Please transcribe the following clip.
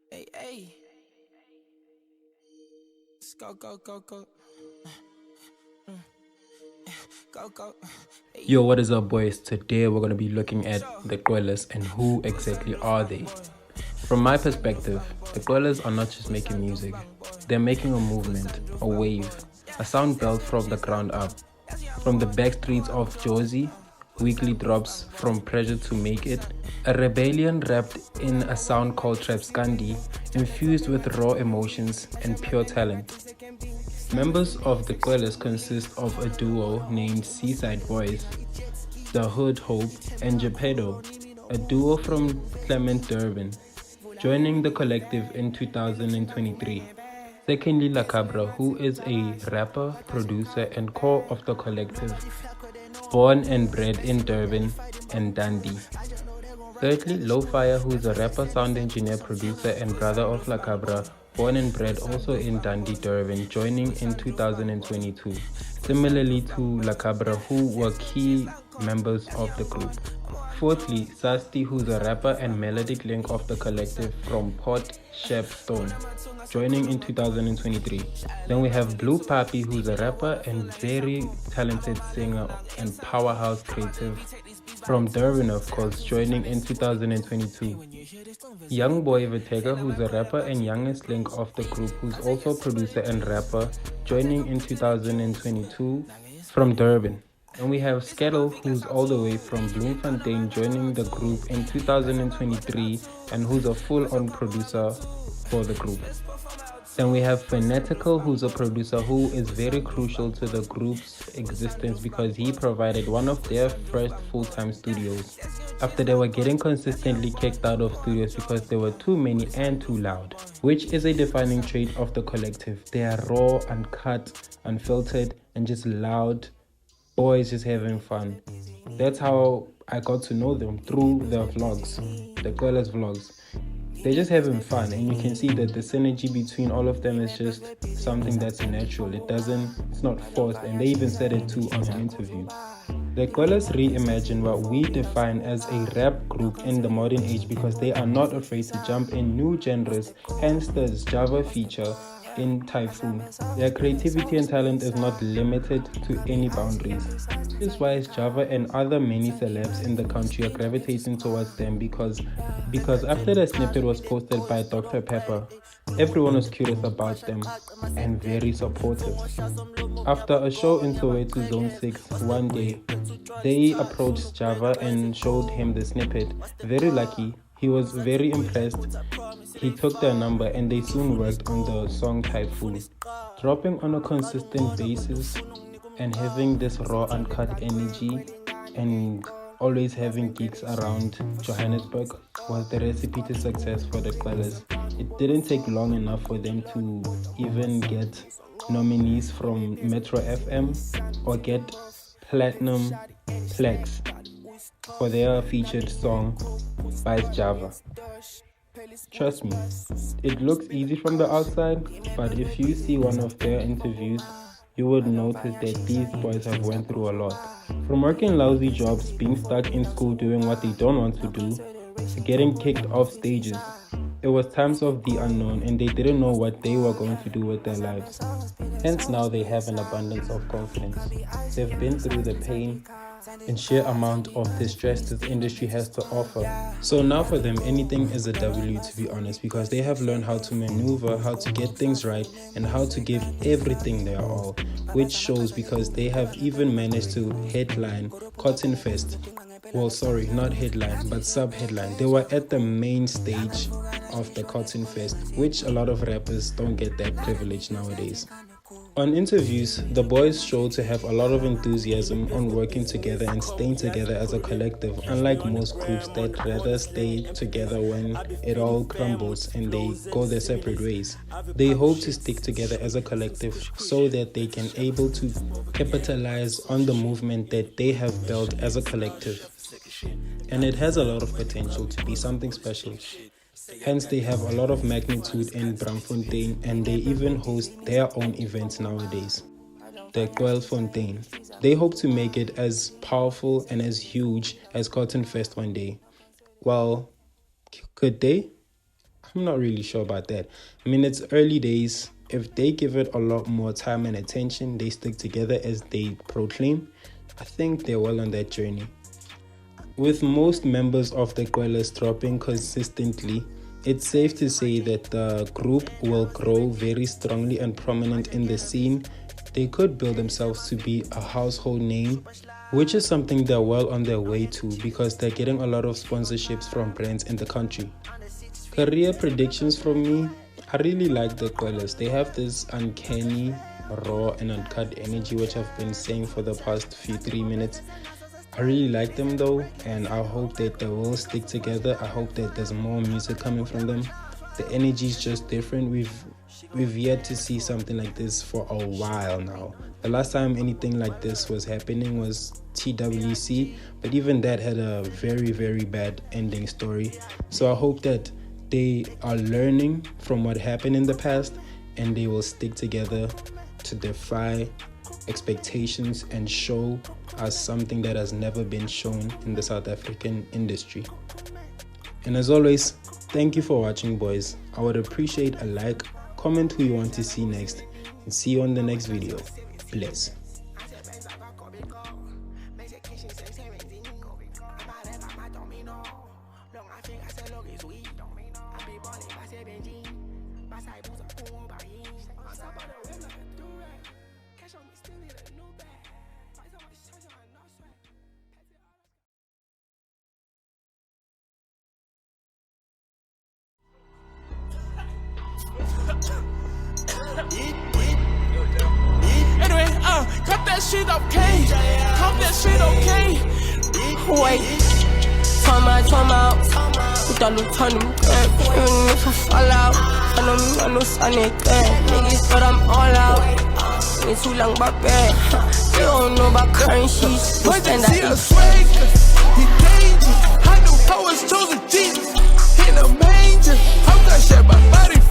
Hey, hey. Let's go, go, go, go. Go, go. Hey, Yo, what is up, boys? Today we're going to be looking at the Qwellers and who exactly are they. From my perspective, the Qwellers are not just making music. They're making a movement, a wave, a sound built from the ground up. From the back streets of Jersey, weekly drops from Pressure to Make It, a rebellion wrapped in a sound called Trap Scandi, infused with raw emotions and pure talent. Members of the Qwellers consist of a duo named Seaside Boys, the Hood Hope, and Geppetto, a duo from Clement, Durban, joining the collective in 2023. Secondly, La Cabra, who is a rapper, producer, and core of the collective, born and bred in Durban and Dundee. Thirdly, Low Fire, who is a rapper, sound engineer, producer, and brother of La Cabra, born and bred also in Dundee, Durban, joining in 2022. Similarly to La Cabra, who were key members of the group. Fourthly, Sasti, who's a rapper and melodic link of the collective from Port Shepstone, joining in 2023. Then we have Blue Papi, who's a rapper and very talented singer and powerhouse creative from Durban, of course, joining in 2022. Young Boy Vitega, who's a rapper and youngest link of the group, who's also a producer and rapper, joining in 2022 from Durban. And we have Skettle, who's all the way from Bloemfontein, joining the group in 2023 and who's a full-on producer for the group. Then we have Phonetical, who's a producer who is very crucial to the group's existence because he provided one of their first full-time studios after they were getting consistently kicked out of studios because there were too many and too loud, which is a defining trait of the collective. They are raw, uncut, unfiltered, and just loud boys just having fun. That's how I got to know them, through the vlogs, the Qwellers vlogs. They're just having fun, and you can see that the synergy between all of them is just something that's natural. It's not forced, and they even said it too on an interview. The Qwellers reimagine what we define as a rap group in the modern age because they are not afraid to jump in new genres, hence the Java feature in Typhoon. Their creativity and talent is not limited to any boundaries. This is why Java and other many celebs in the country are gravitating towards them because after the snippet was posted by Dr. Pepper, everyone was curious about them and very supportive. After a show in Soweto Zone 6 one day, they approached Java and showed him the snippet. Very lucky, he was very impressed. He took their number and they soon worked on the song Typhoon. Dropping on a consistent basis and having this raw uncut energy and always having gigs around Johannesburg was the recipe to success for the Qwellers. It didn't take long enough for them to even get nominees from Metro FM or get Platinum Plex for their featured song by Java. Trust me, it looks easy from the outside, but if you see one of their interviews, you would notice that these boys have went through a lot. From working lousy jobs, being stuck in school doing what they don't want to do, to getting kicked off stages. It was times of the unknown and they didn't know what they were going to do with their lives. Hence now they have an abundance of confidence. They've been through the pain and sheer amount of distress this industry has to offer. So now for them, anything is a W, to be honest, because they have learned how to maneuver, how to get things right, and how to give everything their all, which shows because they have even managed to headline Cotton Fest. Well, sorry, not headline, but sub-headline. They were at the main stage of the Cotton Fest, which a lot of rappers don't get that privilege nowadays. On interviews, the boys show to have a lot of enthusiasm on working together and staying together as a collective, unlike most groups that rather stay together when it all crumbles and they go their separate ways. They hope to stick together as a collective so that they can able to capitalize on the movement that they have built as a collective. And it has a lot of potential to be something special. Hence, they have a lot of magnitude in Braamfontein and they even host their own events nowadays. The Qwellfontein. They hope to make it as powerful and as huge as Cotton Fest one day. Well, Could they? I'm not really sure about that. I mean, it's early days. If they give it a lot more time and attention, they stick together as they proclaim, I think they're well on that journey. With most members of the Qwellers dropping consistently, it's safe to say that the group will grow very strongly and prominent in the scene. They could build themselves to be a household name, which is something they're well on their way to because they're getting a lot of sponsorships from brands in the country. Career predictions from me, I really like the Qwellers. They have this uncanny, raw and uncut energy, which I've been saying for the past 3 minutes. I really like them though, and I hope that they will stick together. I hope that there's more music coming from them. The energy is just different. We've yet to see something like this for a while now. The last time anything like this was happening was TWC, but even that had a very, very bad ending story. So I hope that they are learning from what happened in the past and they will stick together to defy expectations and show us something that has never been shown in the South African industry. And as always, thank you for watching, boys. I would appreciate a like, comment who you want to see next, and see you on the next video. Bless. Anyway, cut that shit okay. Cut that shit okay. Wait, time out. We done look on them good. Even if I fall out, I know me, I know sun it good. Niggas thought I'm all out. It's too long, but bad. You don't know about currencies. But they see the swag, he dangerous. I knew I was chosen Jesus. In a manger, I'm gonna share my body.